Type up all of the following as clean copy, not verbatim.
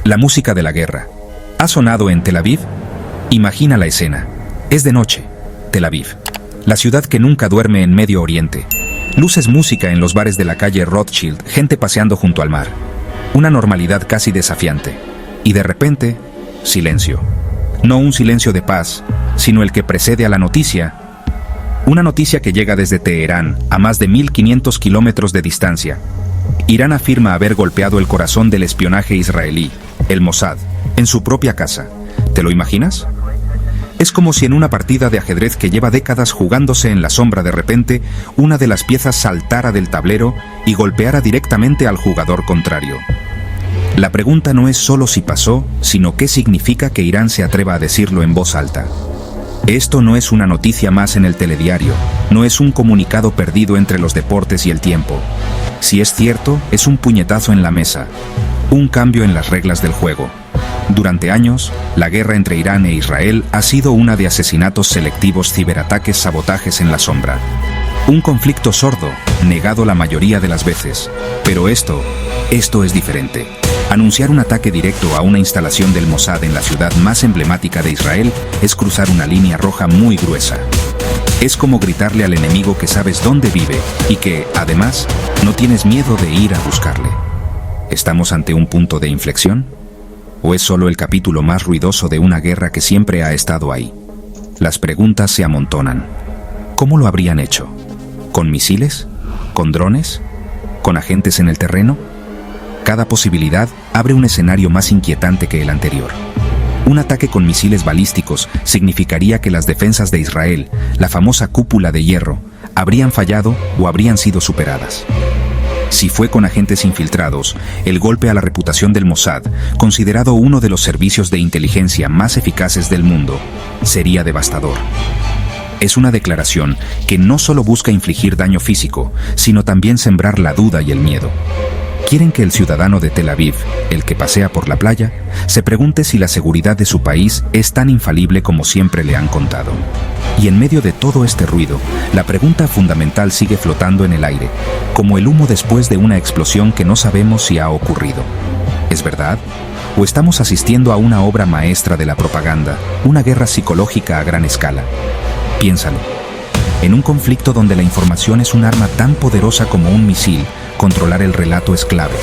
La música de la guerra. ¿Ha sonado en Tel Aviv? Imagina la escena. Es de noche. Tel Aviv. La ciudad que nunca duerme en Medio Oriente. Luces, música en los bares de la calle Rothschild, gente paseando junto al mar. Una normalidad casi desafiante. Y de repente, silencio. No un silencio de paz, sino el que precede a la noticia. Una noticia que llega desde Teherán, a más de 1.500 kilómetros de distancia. Irán afirma haber golpeado el corazón del espionaje israelí, el Mossad, en su propia casa. ¿Te lo imaginas? Es como si en una partida de ajedrez que lleva décadas jugándose en la sombra, de repente, una de las piezas saltara del tablero y golpeara directamente al jugador contrario. La pregunta no es solo si pasó, sino qué significa que Irán se atreva a decirlo en voz alta. Esto no es una noticia más en el telediario, no es un comunicado perdido entre los deportes y el tiempo. Si es cierto, es un puñetazo en la mesa, un cambio en las reglas del juego. Durante años, la guerra entre Irán e Israel ha sido una de asesinatos selectivos, ciberataques, sabotajes en la sombra. Un conflicto sordo, negado la mayoría de las veces. Pero esto es diferente. Anunciar un ataque directo a una instalación del Mossad en la ciudad más emblemática de Israel es cruzar una línea roja muy gruesa. Es como gritarle al enemigo que sabes dónde vive y que, además, no tienes miedo de ir a buscarle. ¿Estamos ante un punto de inflexión? ¿O es solo el capítulo más ruidoso de una guerra que siempre ha estado ahí? Las preguntas se amontonan. ¿Cómo lo habrían hecho? ¿Con misiles? ¿Con drones? ¿Con agentes en el terreno? Cada posibilidad abre un escenario más inquietante que el anterior. Un ataque con misiles balísticos significaría que las defensas de Israel, la famosa cúpula de hierro, habrían fallado o habrían sido superadas. Si fue con agentes infiltrados, el golpe a la reputación del Mossad, considerado uno de los servicios de inteligencia más eficaces del mundo, sería devastador. Es una declaración que no solo busca infligir daño físico, sino también sembrar la duda y el miedo. Quieren que el ciudadano de Tel Aviv, el que pasea por la playa, se pregunte si la seguridad de su país es tan infalible como siempre le han contado. Y en medio de todo este ruido, la pregunta fundamental sigue flotando en el aire, como el humo después de una explosión que no sabemos si ha ocurrido. ¿Es verdad? ¿O estamos asistiendo a una obra maestra de la propaganda, una guerra psicológica a gran escala? Piénsalo. En un conflicto donde la información es un arma tan poderosa como un misil, controlar el relato es clave.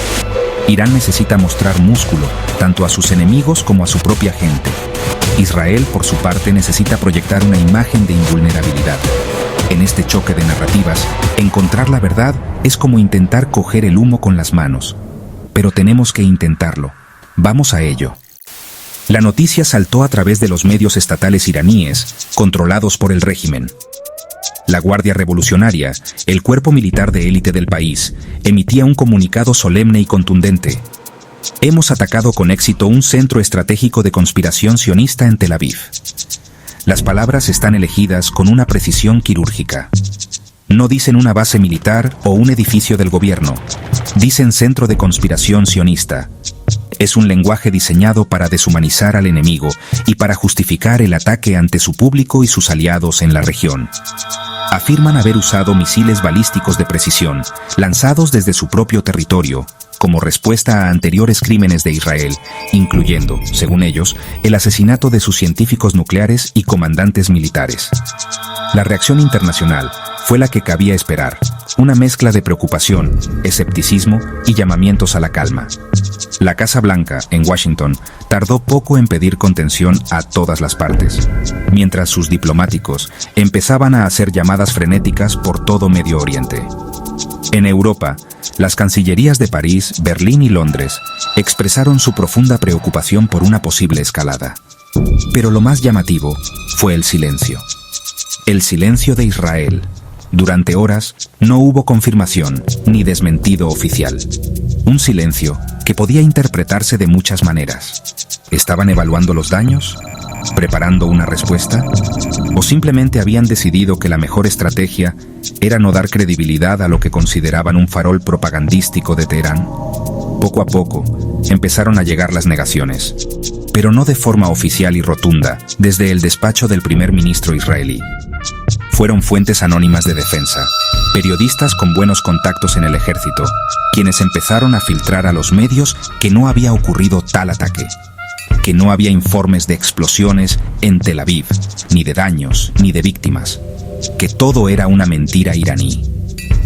Irán necesita mostrar músculo, tanto a sus enemigos como a su propia gente. Israel, por su parte, necesita proyectar una imagen de invulnerabilidad. En este choque de narrativas, encontrar la verdad es como intentar coger el humo con las manos. Pero tenemos que intentarlo. Vamos a ello. La noticia saltó a través de los medios estatales iraníes, controlados por el régimen. La Guardia Revolucionaria, el cuerpo militar de élite del país, emitía un comunicado solemne y contundente. Hemos atacado con éxito un centro estratégico de conspiración sionista en Tel Aviv. Las palabras están elegidas con una precisión quirúrgica. No dicen una base militar o un edificio del gobierno. Dicen centro de conspiración sionista. Es un lenguaje diseñado para deshumanizar al enemigo y para justificar el ataque ante su público y sus aliados en la región. Afirman haber usado misiles balísticos de precisión, lanzados desde su propio territorio, como respuesta a anteriores crímenes de Israel, incluyendo, según ellos, el asesinato de sus científicos nucleares y comandantes militares. La reacción internacional fue la que cabía esperar, una mezcla de preocupación, escepticismo y llamamientos a la calma. La Casa Blanca, en Washington, tardó poco en pedir contención a todas las partes, mientras sus diplomáticos empezaban a hacer llamadas frenéticas por todo Medio Oriente. En Europa, las cancillerías de París, Berlín y Londres expresaron su profunda preocupación por una posible escalada. Pero lo más llamativo fue el silencio. El silencio de Israel. Durante horas no hubo confirmación ni desmentido oficial. Un silencio que podía interpretarse de muchas maneras. ¿Estaban evaluando los daños? ¿Preparando una respuesta? ¿O simplemente habían decidido que la mejor estrategia era no dar credibilidad a lo que consideraban un farol propagandístico de Teherán? Poco a poco empezaron a llegar las negaciones, pero no de forma oficial y rotunda desde el despacho del primer ministro israelí. Fueron fuentes anónimas de defensa, periodistas con buenos contactos en el ejército, quienes empezaron a filtrar a los medios que no había ocurrido tal ataque, que no había informes de explosiones en Tel Aviv, ni de daños, ni de víctimas, que todo era una mentira iraní.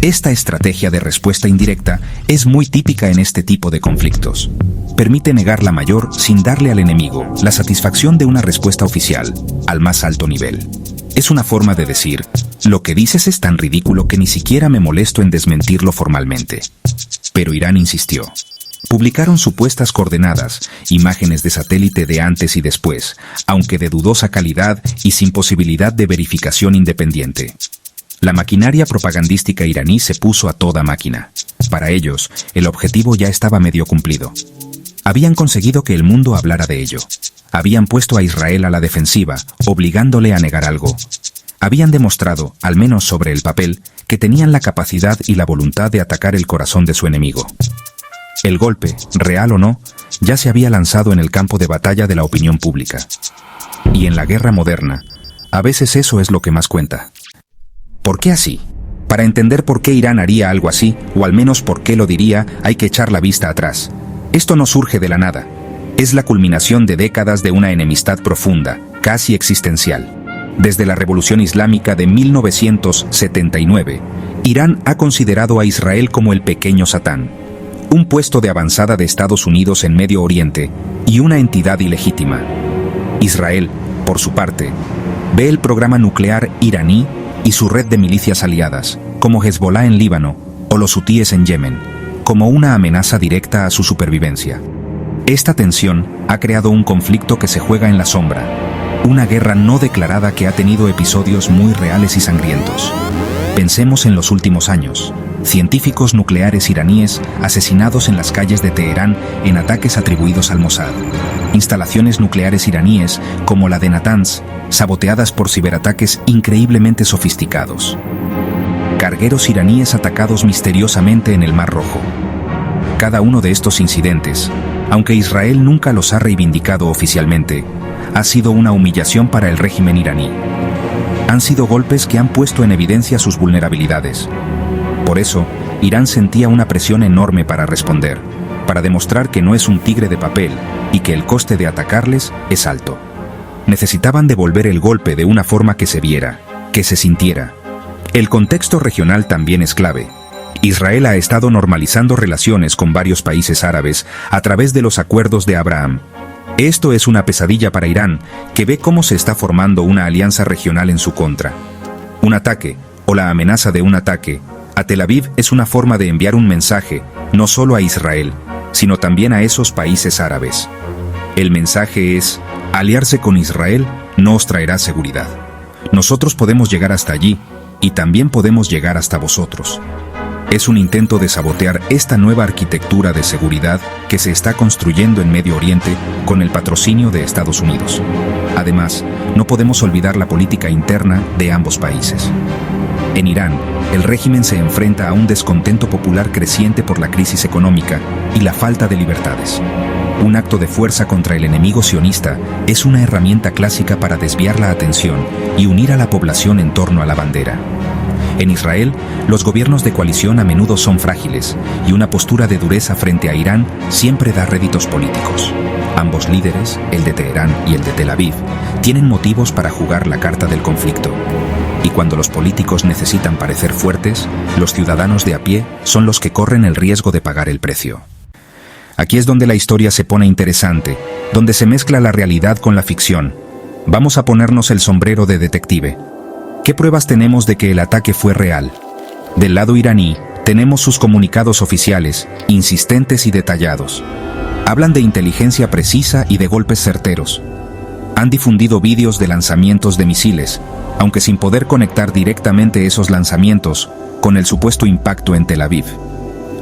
Esta estrategia de respuesta indirecta es muy típica en este tipo de conflictos. Permite negar la mayor sin darle al enemigo la satisfacción de una respuesta oficial al más alto nivel. Es una forma de decir, lo que dices es tan ridículo que ni siquiera me molesto en desmentirlo formalmente. Pero Irán insistió. Publicaron supuestas coordenadas, imágenes de satélite de antes y después, aunque de dudosa calidad y sin posibilidad de verificación independiente. La maquinaria propagandística iraní se puso a toda máquina. Para ellos, el objetivo ya estaba medio cumplido. Habían conseguido que el mundo hablara de ello. Habían puesto a Israel a la defensiva, obligándole a negar algo. Habían demostrado, al menos sobre el papel, que tenían la capacidad y la voluntad de atacar el corazón de su enemigo. El golpe, real o no, ya se había lanzado en el campo de batalla de la opinión pública. Y en la guerra moderna, a veces eso es lo que más cuenta. ¿Por qué así? Para entender por qué Irán haría algo así, o al menos por qué lo diría, hay que echar la vista atrás. Esto no surge de la nada. Es la culminación de décadas de una enemistad profunda, casi existencial. Desde la Revolución Islámica de 1979, Irán ha considerado a Israel como el pequeño Satán, un puesto de avanzada de Estados Unidos en Medio Oriente y una entidad ilegítima. Israel, por su parte, ve el programa nuclear iraní y su red de milicias aliadas, como Hezbollah en Líbano o los hutíes en Yemen, como una amenaza directa a su supervivencia. Esta tensión ha creado un conflicto que se juega en la sombra, una guerra no declarada que ha tenido episodios muy reales y sangrientos. Pensemos en los últimos años. Científicos nucleares iraníes asesinados en las calles de Teherán en ataques atribuidos al Mossad. Instalaciones nucleares iraníes, como la de Natanz, saboteadas por ciberataques increíblemente sofisticados. Cargueros iraníes atacados misteriosamente en el Mar Rojo. Cada uno de estos incidentes, aunque Israel nunca los ha reivindicado oficialmente, ha sido una humillación para el régimen iraní. Han sido golpes que han puesto en evidencia sus vulnerabilidades. Por eso, Irán sentía una presión enorme para responder, para demostrar que no es un tigre de papel y que el coste de atacarles es alto. Necesitaban devolver el golpe de una forma que se viera, que se sintiera. El contexto regional también es clave. Israel ha estado normalizando relaciones con varios países árabes a través de los acuerdos de Abraham. Esto es una pesadilla para Irán, que ve cómo se está formando una alianza regional en su contra. Un ataque, o la amenaza de un ataque, a Tel Aviv es una forma de enviar un mensaje, no solo a Israel, sino también a esos países árabes. El mensaje es, aliarse con Israel no os traerá seguridad. Nosotros podemos llegar hasta allí, y también podemos llegar hasta vosotros. Es un intento de sabotear esta nueva arquitectura de seguridad que se está construyendo en Medio Oriente con el patrocinio de Estados Unidos. Además, no podemos olvidar la política interna de ambos países. En Irán, el régimen se enfrenta a un descontento popular creciente por la crisis económica y la falta de libertades. Un acto de fuerza contra el enemigo sionista es una herramienta clásica para desviar la atención y unir a la población en torno a la bandera. En Israel, los gobiernos de coalición a menudo son frágiles y una postura de dureza frente a Irán siempre da réditos políticos. Ambos líderes, el de Teherán y el de Tel Aviv, tienen motivos para jugar la carta del conflicto. Y cuando los políticos necesitan parecer fuertes, los ciudadanos de a pie son los que corren el riesgo de pagar el precio. Aquí es donde la historia se pone interesante, donde se mezcla la realidad con la ficción. Vamos a ponernos el sombrero de detective. ¿Qué pruebas tenemos de que el ataque fue real? Del lado iraní, tenemos sus comunicados oficiales, insistentes y detallados. Hablan de inteligencia precisa y de golpes certeros. Han difundido vídeos de lanzamientos de misiles, aunque sin poder conectar directamente esos lanzamientos con el supuesto impacto en Tel Aviv.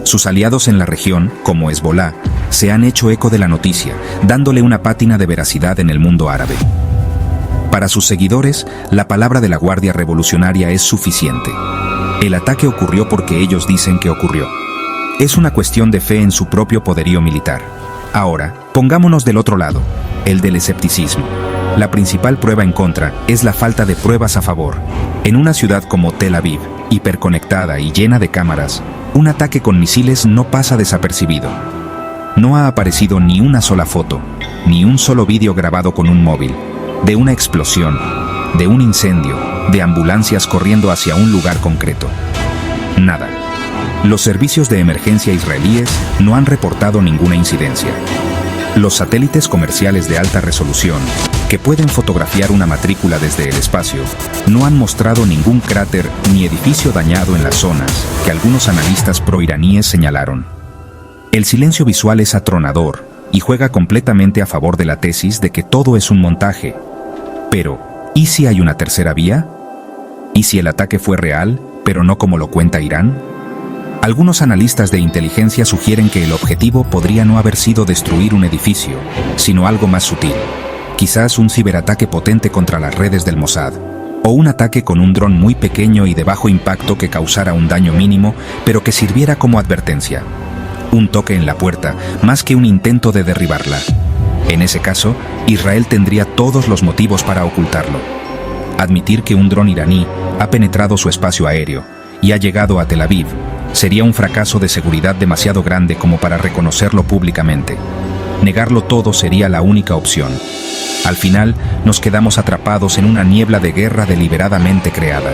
Sus aliados en la región, como Hezbollah, se han hecho eco de la noticia, dándole una pátina de veracidad en el mundo árabe. Para sus seguidores, la palabra de la Guardia Revolucionaria es suficiente. El ataque ocurrió porque ellos dicen que ocurrió. Es una cuestión de fe en su propio poderío militar. Ahora, pongámonos del otro lado, el del escepticismo. La principal prueba en contra es la falta de pruebas a favor. En una ciudad como Tel Aviv, hiperconectada y llena de cámaras, un ataque con misiles no pasa desapercibido. No ha aparecido ni una sola foto, ni un solo vídeo grabado con un móvil, de una explosión, de un incendio, de ambulancias corriendo hacia un lugar concreto. Nada. Los servicios de emergencia israelíes no han reportado ninguna incidencia. Los satélites comerciales de alta resolución, que pueden fotografiar una matrícula desde el espacio, no han mostrado ningún cráter ni edificio dañado en las zonas que algunos analistas proiraníes señalaron. El silencio visual es atronador y juega completamente a favor de la tesis de que todo es un montaje. Pero, ¿y si hay una tercera vía? ¿Y si el ataque fue real, pero no como lo cuenta Irán? Algunos analistas de inteligencia sugieren que el objetivo podría no haber sido destruir un edificio, sino algo más sutil. Quizás un ciberataque potente contra las redes del Mossad, o un ataque con un dron muy pequeño y de bajo impacto que causara un daño mínimo, pero que sirviera como advertencia. Un toque en la puerta, más que un intento de derribarla. En ese caso, Israel tendría todos los motivos para ocultarlo. Admitir que un dron iraní ha penetrado su espacio aéreo y ha llegado a Tel Aviv sería un fracaso de seguridad demasiado grande como para reconocerlo públicamente. Negarlo todo sería la única opción. Al final, nos quedamos atrapados en una niebla de guerra deliberadamente creada.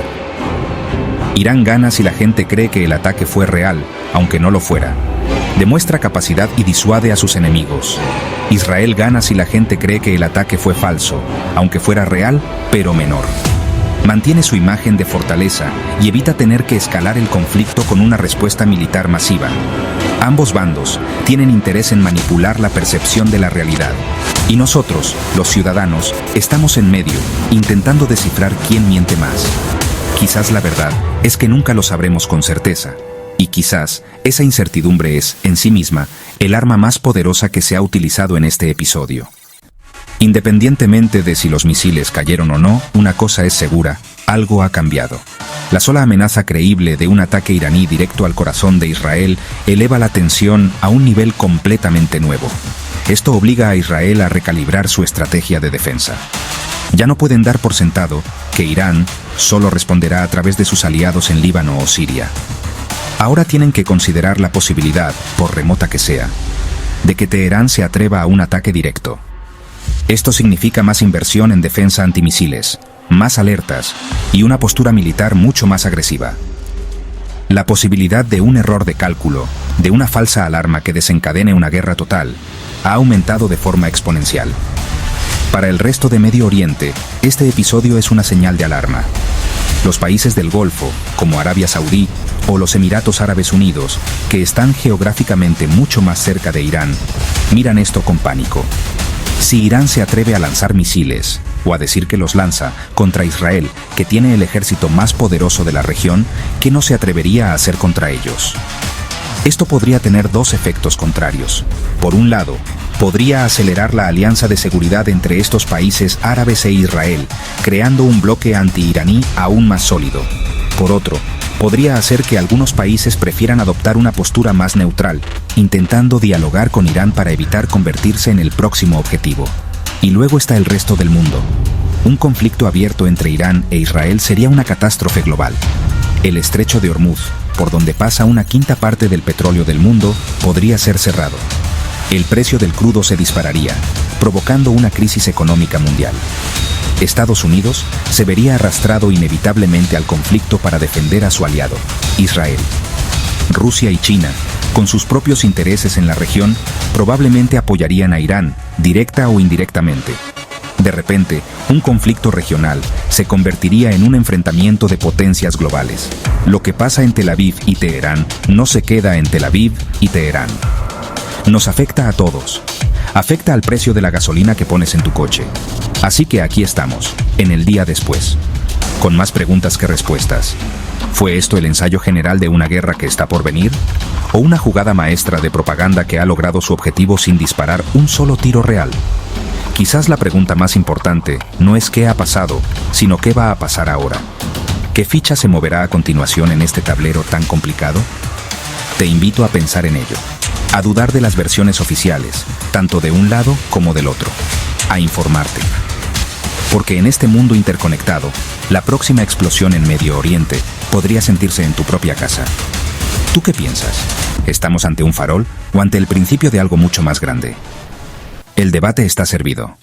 Irán gana si la gente cree que el ataque fue real, aunque no lo fuera. Demuestra capacidad y disuade a sus enemigos. Israel gana si la gente cree que el ataque fue falso, aunque fuera real, pero menor. Mantiene su imagen de fortaleza y evita tener que escalar el conflicto con una respuesta militar masiva. Ambos bandos tienen interés en manipular la percepción de la realidad. Y nosotros, los ciudadanos, estamos en medio, intentando descifrar quién miente más. Quizás la verdad es que nunca lo sabremos con certeza. Y quizás esa incertidumbre es, en sí misma, el arma más poderosa que se ha utilizado en este episodio. Independientemente de si los misiles cayeron o no, una cosa es segura, algo ha cambiado. La sola amenaza creíble de un ataque iraní directo al corazón de Israel eleva la tensión a un nivel completamente nuevo. Esto obliga a Israel a recalibrar su estrategia de defensa. Ya no pueden dar por sentado que Irán solo responderá a través de sus aliados en Líbano o Siria. Ahora tienen que considerar la posibilidad, por remota que sea, de que Teherán se atreva a un ataque directo. Esto significa más inversión en defensa antimisiles, más alertas y una postura militar mucho más agresiva. La posibilidad de un error de cálculo, de una falsa alarma que desencadene una guerra total, ha aumentado de forma exponencial. Para el resto de Medio Oriente, este episodio es una señal de alarma. Los países del Golfo, como Arabia Saudí o los Emiratos Árabes Unidos, que están geográficamente mucho más cerca de Irán, miran esto con pánico. Si Irán se atreve a lanzar misiles, o a decir que los lanza, contra Israel, que tiene el ejército más poderoso de la región, ¿qué no se atrevería a hacer contra ellos? Esto podría tener dos efectos contrarios. Por un lado, podría acelerar la alianza de seguridad entre estos países árabes e Israel, creando un bloque anti-iraní aún más sólido. Por otro, podría hacer que algunos países prefieran adoptar una postura más neutral, intentando dialogar con Irán para evitar convertirse en el próximo objetivo. Y luego está el resto del mundo. Un conflicto abierto entre Irán e Israel sería una catástrofe global. El estrecho de Hormuz, por donde pasa una quinta parte del petróleo del mundo, podría ser cerrado. El precio del crudo se dispararía, provocando una crisis económica mundial. Estados Unidos se vería arrastrado inevitablemente al conflicto para defender a su aliado, Israel. Rusia y China, con sus propios intereses en la región, probablemente apoyarían a Irán, directa o indirectamente. De repente, un conflicto regional se convertiría en un enfrentamiento de potencias globales. Lo que pasa en Tel Aviv y Teherán no se queda en Tel Aviv y Teherán. Nos afecta a todos. Afecta al precio de la gasolina que pones en tu coche. Así que aquí estamos, en el día después, con más preguntas que respuestas. ¿Fue esto el ensayo general de una guerra que está por venir? ¿O una jugada maestra de propaganda que ha logrado su objetivo sin disparar un solo tiro real? Quizás la pregunta más importante no es qué ha pasado, sino qué va a pasar ahora. ¿Qué ficha se moverá a continuación en este tablero tan complicado? Te invito a pensar en ello, a dudar de las versiones oficiales, tanto de un lado como del otro, a informarte. Porque en este mundo interconectado, la próxima explosión en Medio Oriente podría sentirse en tu propia casa. ¿Tú qué piensas? ¿Estamos ante un farol o ante el principio de algo mucho más grande? El debate está servido.